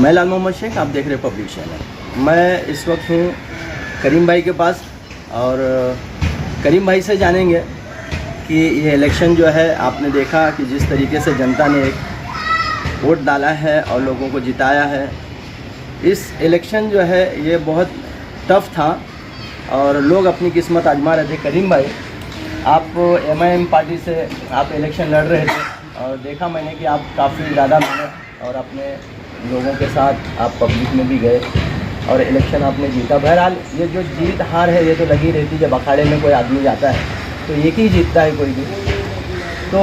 मैं लाल मोहम्मद शेख, आप देख रहे हैं पब्लिक चैनल। मैं इस वक्त हूँ करीम भाई के पास और करीम भाई से जानेंगे कि ये इलेक्शन जो है, आपने देखा कि जिस तरीके से जनता ने एक वोट डाला है और लोगों को जिताया है। इस इलेक्शन जो है ये बहुत टफ था और लोग अपनी किस्मत आजमा रहे थे। करीम भाई, आप MIM पार्टी से आप इलेक्शन लड़ रहे थे और देखा मैंने कि आप काफ़ी ज़्यादा मेहनत और अपने लोगों के साथ आप पब्लिक में भी गए और इलेक्शन आपने जीता। बहरहाल ये जो जीत हार है ये तो लगी रहती है, जब अखाड़े में कोई आदमी जाता है तो एक ही जीतता है कोई भी। तो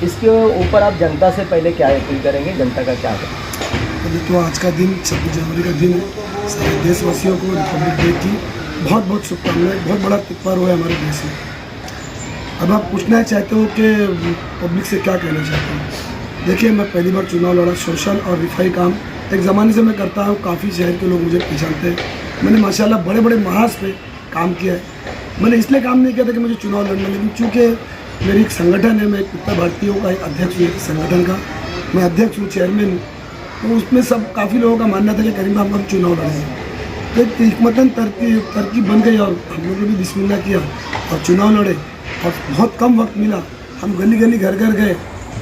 इसके ऊपर आप जनता से पहले क्या अपील करेंगे, जनता का क्या है? तो आज का दिन 26 जनवरी का दिन है। सारे देशवासियों को रिपब्लिक डे की बहुत बहुत शुभकामनाएं। बहुत बड़ा त्यौहार हुआ है हमारे देश में। अब आप पूछना चाहते हो कि पब्लिक से क्या कहना चाहते हो। देखिए, मैं पहली बार चुनाव लड़ा। सोशल और रिफाई काम एक ज़माने से मैं करता हूँ। काफ़ी शहर के लोग मुझे पहचानते हैं। मैंने माशाल्लाह बड़े बड़े महाज पे काम किया है। मैंने इसलिए काम नहीं किया था कि मुझे चुनाव लड़ना, लेकिन चूँकि मेरी एक संगठन है, मैं एक उत्तर भारतीयों का एक अध्यक्ष हूँ, एक संगठन का मैं अध्यक्ष हूँ, चेयरमैन हूँ। तो उसमें सब काफ़ी लोगों का मानना था कि करीम हम चुनाव लड़ेंगे। तो एक हिकमतन तरकीब बन गई और हम लोगों ने भी बिस्मिल्लाह किया और चुनाव लड़े। और बहुत कम वक्त मिला। हम गली गली घर घर गए,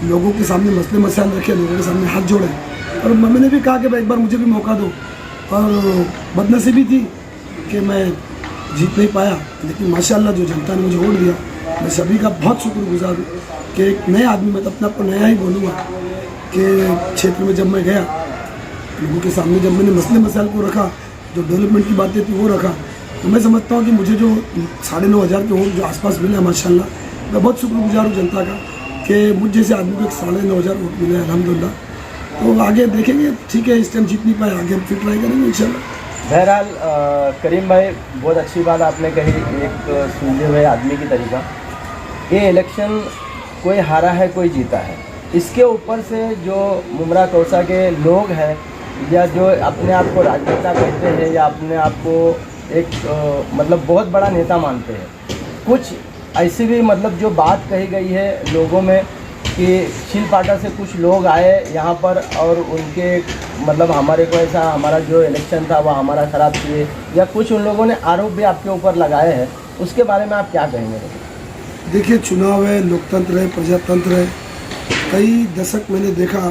लोगों के सामने मसले मसाइल रखे, लोगों के सामने हाथ जोड़े और मैंने भी कहा कि भाई एक बार मुझे भी मौका दो। और बदनसीबी थी कि मैं जीत नहीं पाया, लेकिन माशाल्लाह जो जनता ने मुझे वोट दिया, मैं सभी का बहुत शुक्रगुजार हूँ कि एक नए आदमी, मैं अपने आप को नया ही बोलूँगा कि क्षेत्र में जब मैं गया, लोगों के सामने जब मैंने मसले मसाइल को रखा, जो डेवलपमेंट की बातें थी वो रखा, तो मैं समझता हूँ कि मुझे जो 9,500 के वोट जो आसपास मिले माशाल्लाह, मैं बहुत शुक्रगुजार हूँ जनता का कि मुझ जैसे आदमी को एक 9,500 वोट मिले अल्हम्दुलिल्लाह। तो आगे देखेंगे, ठीक है, इस टाइम जीत नहीं पाए, आगे हम फिर ट्राई करेंगे इंशाल्लाह। बहरहाल करीम भाई, बहुत अच्छी बात आपने कही, एक सुलझे हुए आदमी की तरीका। ये इलेक्शन कोई हारा है कोई जीता है, इसके ऊपर से जो मुमरा कौसा के लोग हैं या जो अपने आप को राजनेता कहते हैं या अपने आप को एक मतलब बहुत बड़ा नेता मानते हैं, कुछ ऐसी भी मतलब जो बात कही गई है लोगों में कि छिलपाटा से कुछ लोग आए यहाँ पर और उनके मतलब हमारे को ऐसा, हमारा जो इलेक्शन था वह हमारा ख़राब किए, या कुछ उन लोगों ने आरोप भी आपके ऊपर लगाए हैं, उसके बारे में आप क्या कहेंगे? देखिए, चुनाव है, लोकतंत्र है, प्रजातंत्र है। कई दशक मैंने देखा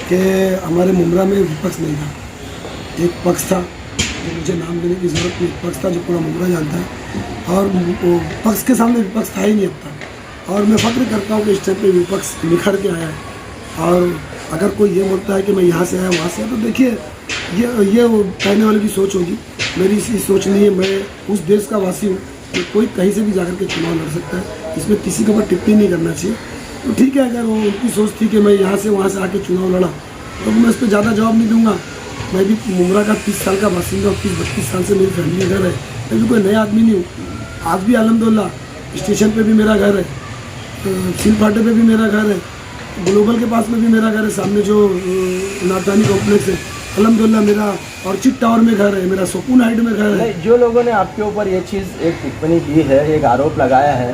कि हमारे मुमरा में विपक्ष नहीं था। एक पक्ष था, मुझे नाम देने की ज़रूरत नहीं, पक्ष था जो पूरा मुमरा जानता है, और पक्ष के सामने विपक्ष था ही नहीं अब तक। और मैं फ़ख्र करता हूँ कि इस टाइम पे विपक्ष निखर के आया है। और अगर कोई ये बोलता है कि मैं यहाँ से आया वहाँ से आया, तो देखिए ये वो कहने वाले की सोच होगी, मेरी इसी सोच नहीं है। मैं उस देश का वासी हूँ कि कोई कहीं से भी जाकर के चुनाव लड़ सकता है, इसमें किसी के ऊपर टिप्पणी नहीं करना चाहिए। तो ठीक है, अगर वो उनकी सोच थी कि मैं यहाँ से वहाँ से आके चुनाव लड़ा, तो मैं इस पर ज़्यादा जवाब नहीं दूँगा। मैं भी मुमरा का 30 साल का बासिंदा, 30-32 साल से मेरी फैमिली घर है। मैं भी कोई नया आदमी नहीं हूँ। आज भी अल्हम्दुलिल्लाह स्टेशन पे भी मेरा घर है, सिलपाटे पे भी मेरा घर है, ग्लोबल के पास में भी मेरा घर है, सामने जो नाटानी कॉम्प्लेक्स है अल्हम्दुलिल्लाह मेरा, और चिट टावर में घर है मेरा, सुकून हाइट में घर है। जो लोगों ने आपके ऊपर ये चीज़ एक टिप्पणी की है, एक आरोप लगाया है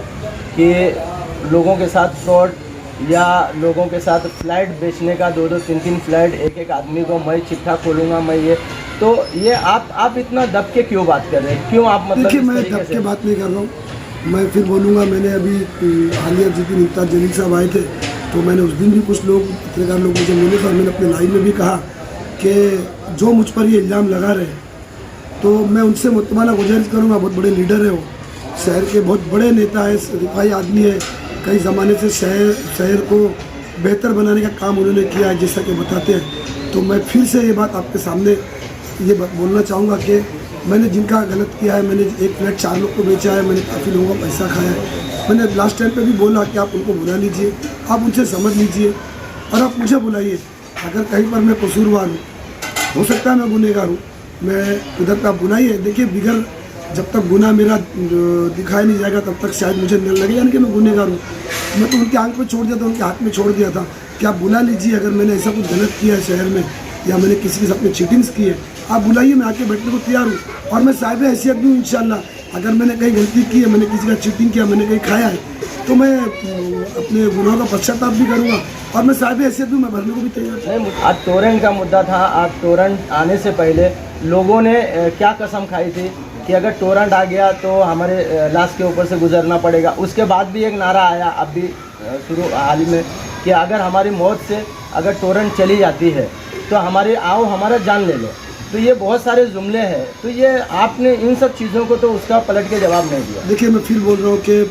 कि लोगों के साथ फ्रॉड या लोगों के साथ फ्लैट बेचने का, 2-2, 3-3 फ्लैट एक आदमी को मैं चिट्ठा खोलूँगा मैं, ये तो ये आप इतना दब के क्यों बात कर रहे हैं? क्यों आप मतलब? देखिए, मैं दब के बात नहीं कर रहा हूँ। मैं फिर बोलूँगा, मैंने अभी हालिया जिस दिन इफ्तार जलील साहब आए थे, तो मैंने उस दिन भी कुछ लोग, पत्रकार लोग मुझे मिले थे और मैंने अपने लाइव में भी कहा कि जो मुझ पर ये इल्ज़ाम लगा रहे, तो मैं उनसे मुतमाना गुजारिश करूँगा। बहुत बड़े लीडर है वो, शहर के बहुत बड़े नेता है, रिफाई आदमी है, कई ज़माने से शहर को बेहतर बनाने का काम उन्होंने किया है जैसा कि बताते हैं। तो मैं फिर से ये बात आपके सामने ये बोलना चाहूँगा कि मैंने जिनका गलत किया है, मैंने एक फ्लैट 4 लोग को बेचा है, मैंने काफ़ी लोगों का पैसा खाया है। मैंने लास्ट टाइम पे भी बोला कि आप उनको बुला लीजिए, आप उनसे समझ लीजिए और आप मुझे बुलाइए। अगर कहीं पर मैं कसूरवार हूँ, हो सकता है मैं गुनहगार हूँ, मैं उधर पर आप बुलाइए। देखिए, बिगर जब तक गुनाह मेरा दिखाई नहीं जाएगा तब तक शायद मुझे न लगे यानी कि मैं गुनहगार हूँ। मैं तो उनके आंख पे छोड़ दिया था, उनके हाथ में छोड़ दिया था कि आप बुला लीजिए। अगर मैंने ऐसा कुछ गलत किया है शहर में या मैंने किसी के साथ में चीटिंग्स की है, आप बुलाइए, मैं आके बैठने को तैयार हूँ। और मैं साहिब हैसियत भी हूँ इंशाल्लाह। अगर मैंने कहीं गलती की है, मैंने किसी का चीटिंग किया, मैंने कहीं खाया है, तो मैं अपने गुनाह का पश्चाताप भी करूँगा और मैं साहिब हैसियत भी मैं भरने को भी तैयार हूँ। नहीं, आज टोरेंट का मुद्दा था। आज टोरेंट आने से पहले लोगों ने क्या कसम खाई थी कि अगर टोरेंट आ गया तो हमारे लाश के ऊपर से गुजरना पड़ेगा। उसके बाद भी एक नारा आया अब भी शुरू हाल ही में कि अगर हमारी मौत से अगर टोरेंट चली जाती है तो हमारी आओ हमारा जान ले लो। तो ये बहुत सारे जुमले हैं। तो ये आपने इन सब चीज़ों को तो उसका पलट के जवाब नहीं दिया। देखिए मैं फिर बोल रहा हूँ कि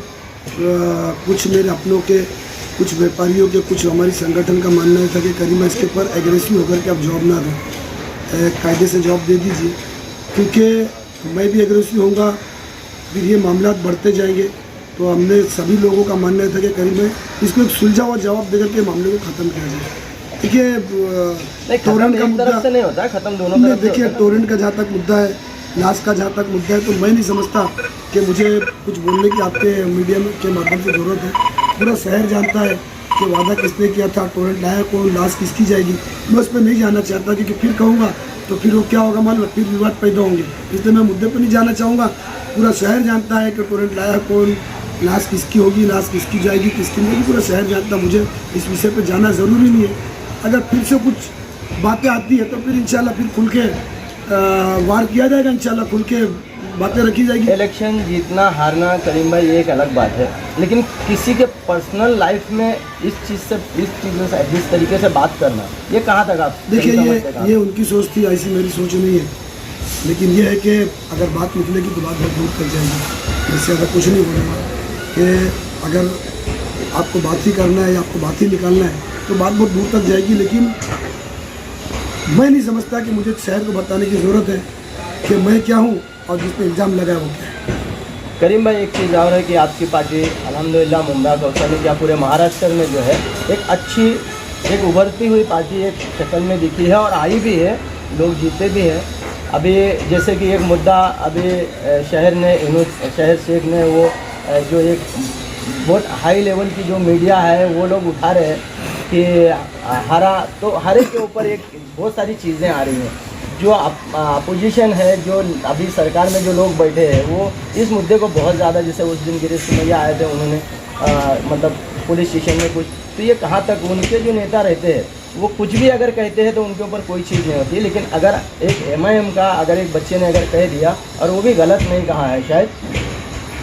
कुछ मेरे अपनों के, कुछ व्यापारियों के, कुछ हमारी संगठन का मानना था कि करीमा इसके ऊपर एग्रेसिव होकर के आप जॉब ना दें, कायदे से जॉब दे दीजिए, क्योंकि मैं भी एग्रेसिव होऊंगा फिर ये मामला बढ़ते जाएंगे। तो हमने सभी लोगों का मानना था कि करीमा इसको एक सुलझा हुआ जवाब देकर के मामले को ख़त्म किया जाए। देखिए टोरेंट का मुद्दा से नहीं होता है, खत्म दोनों तरफ। देखिए टोरेंट का जहाँ तक मुद्दा है, लाश का जहाँ तक मुद्दा है, तो मैं नहीं समझता कि मुझे कुछ बोलने की आपके मीडिया के माध्यम से ज़रूरत है। पूरा शहर जानता है कि वादा किसने किया था, टोरेंट लाया कौन, लाश किसकी जाएगी। मैं उस पर नहीं जाना चाहता क्योंकि फिर कहूँगा तो फिर वो क्या होगा मालूम, फिर विवाद पैदा होंगे। इसलिए मैं मुद्दे पर नहीं जाना चाहूँगा। पूरा शहर जानता है कि टोरेंट लाया कौन, लाश किसकी होगी, लाश किसकी जाएगी, किसकी नहीं, पूरा शहर जानता। मुझे इस विषय पर जाना ज़रूरी नहीं है। अगर फिर से कुछ बातें आती है तो फिर इंशाल्लाह फिर खुल के वार किया जाएगा, इंशाल्लाह खुल के बातें रखी जाएगी। इलेक्शन जीतना हारना करीम भाई एक अलग बात है, लेकिन किसी के पर्सनल लाइफ में इस चीज़ से जिस तरीके से बात करना, ये कहाँ तक आप देखिए ये उनकी सोच थी, ऐसी मेरी सोच नहीं है। लेकिन ये है कि अगर बात निकलेगी तो बात बहुत दूर तक जाएगी। इससे अगर कुछ नहीं बोलूँगा कि अगर आपको बात ही करना है या आपको बात ही निकालना है तो बात बहुत दूर तक जाएगी। लेकिन मैं नहीं समझता कि मुझे शहर को बताने की ज़रूरत है कि मैं क्या हूँ और जिस पे इल्ज़ाम लगा है वो क्या है। करीम भाई एक चीज़ और है कि आपकी पार्टी अल्हम्दुलिल्लाह मुमरा कौशल या पूरे महाराष्ट्र में जो है एक अच्छी, एक उभरती हुई पार्टी एक शक्ल में दिखी है और आई भी है, लोग जीते भी हैं। अभी जैसे कि एक मुद्दा अभी शहर शेख ने वो जो एक बहुत हाई लेवल की जो मीडिया है वो लोग उठा रहे हैं कि हरे के ऊपर एक बहुत सारी चीज़ें आ रही हैं। जो अपोजिशन है, जो अभी सरकार में जो लोग बैठे हैं, वो इस मुद्दे को बहुत ज़्यादा, जैसे उस दिन गिरीश सिमैया आए थे, उन्होंने मतलब पुलिस स्टेशन में कुछ, तो ये कहाँ तक उनके जो नेता रहते हैं वो कुछ भी अगर कहते हैं तो उनके ऊपर कोई चीज़ नहीं होती। लेकिन अगर एक MIM का अगर एक बच्चे ने अगर कह दिया और वो भी गलत नहीं कहा है शायद।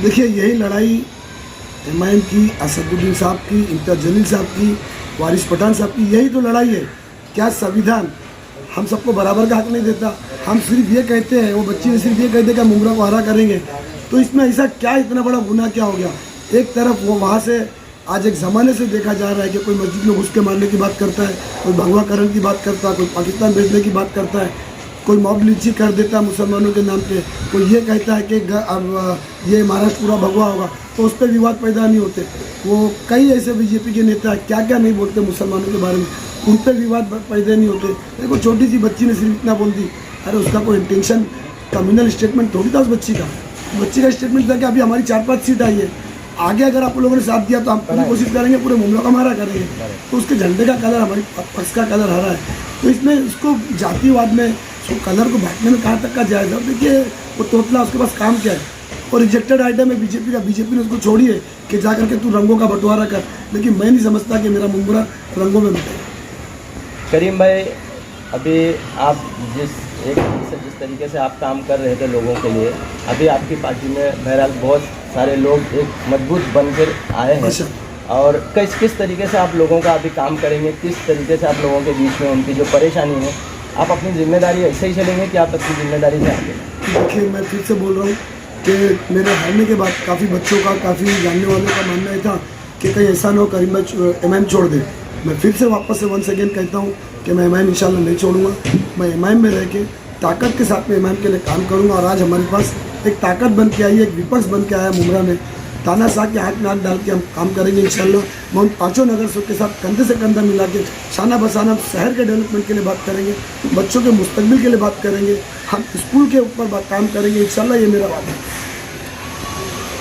देखिए यही लड़ाई MIM की, असदुद्दीन साहब की, इम्तियाज जलील साहब की, वारिस पठान साहब की, यही तो लड़ाई है। क्या संविधान हम सबको बराबर का हक नहीं देता? हम सिर्फ ये कहते हैं, वो बच्ची ने सिर्फ ये कहते कि मुमरा को हरा करेंगे, तो इसमें ऐसा क्या इतना बड़ा गुनाह क्या हो गया? एक तरफ वो वहाँ से आज एक ज़माने से देखा जा रहा है कि कोई मस्जिद में घुस के मारने की बात करता है, कोई भगवाकरण की बात करता है, कोई पाकिस्तान भेजने की बात करता है, कोई मॉब लिंचिंग कर देता है मुसलमानों के नाम पे, कोई ये कहता है कि अब ये महाराष्ट्र पूरा भगवा होगा, तो उस पर विवाद पैदा नहीं होते। वो कई ऐसे BJP के नेता क्या क्या नहीं बोलते मुसलमानों के बारे में, उन पर विवाद पैदा नहीं होते। देखो छोटी सी बच्ची ने सिर्फ इतना बोल दी, अरे उसका कोई इंटेंशन कम्युनल स्टेटमेंट थोड़ी था उस बच्ची का स्टेटमेंट था कि अभी हमारी 4-5 सीट आई है, आगे अगर आप लोगों ने साथ दिया तो हम पूरी कोशिश करेंगे, पूरे मुमरा का हमारा करेंगे। तो उसके झंडे का कलर हमारी पक्ष का कलर हरा है। तो इसमें इसको जातिवाद में कलर को बांटने में कहाँ तक का जायज़ा? देखिए वो तोतला, उसके पास काम क्या है? और रिजेक्टेड आइटम है बीजेपी का, बीजेपी ने उसको छोड़ी है कि जा करके तू रंगों का बंटवारा कर। लेकिन मैं नहीं समझता कि मेरा मुमरा रंगों में बटेगा। करीम भाई अभी आप जिस तरीके से आप काम कर रहे थे लोगों के लिए, अभी आपकी पार्टी में बहरहाल बहुत सारे लोग एक मजबूत बनकर आए हैं। और किस तरीके से आप लोगों का अभी काम करेंगे, किस तरीके से आप लोगों के बीच में उनकी जो परेशानी है, आप अपनी जिम्मेदारी ऐसे ही चलेंगे कि आप अपनी जिम्मेदारी से आगे? देखिए मैं फिर से बोल रहा हूँ कि मेरे हारने के बाद काफ़ी बच्चों का, काफ़ी जानने वालों का मानना था कि कहीं ऐसा ना हो करीम भाई MIM छोड़ दे। मैं फिर से वापस से वंस अगेन कहता हूँ कि मैं MIM इंशाल्लाह नहीं छोड़ूंगा। मैं MIM में रह के ताकत के साथ में MIM के लिए काम करूँगा। और आज हमारे पास एक ताकत बन के आई है, एक विपक्ष बन के आया मुमरा में। तानाशाह के हाथ में हाथ डाल के हम काम करेंगे इंशाल्लाह। मैं उन 5 नगर के साथ कंधे से कंधा मिला के शाना बसाना शहर के डेवलपमेंट के लिए बात करेंगे, बच्चों के मुस्तकबिल के लिए बात करेंगे, हम स्कूल के ऊपर काम करेंगे इंशाल्लाह, ये मेरा वादा है।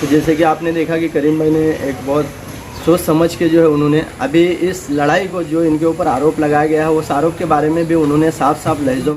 तो जैसे कि आपने देखा कि करीम भाई ने एक बहुत सोच समझ के जो है उन्होंने अभी इस लड़ाई को, जो इनके ऊपर आरोप लगाया गया है, उस आरोप के बारे में भी उन्होंने साफ साफ लहज़ों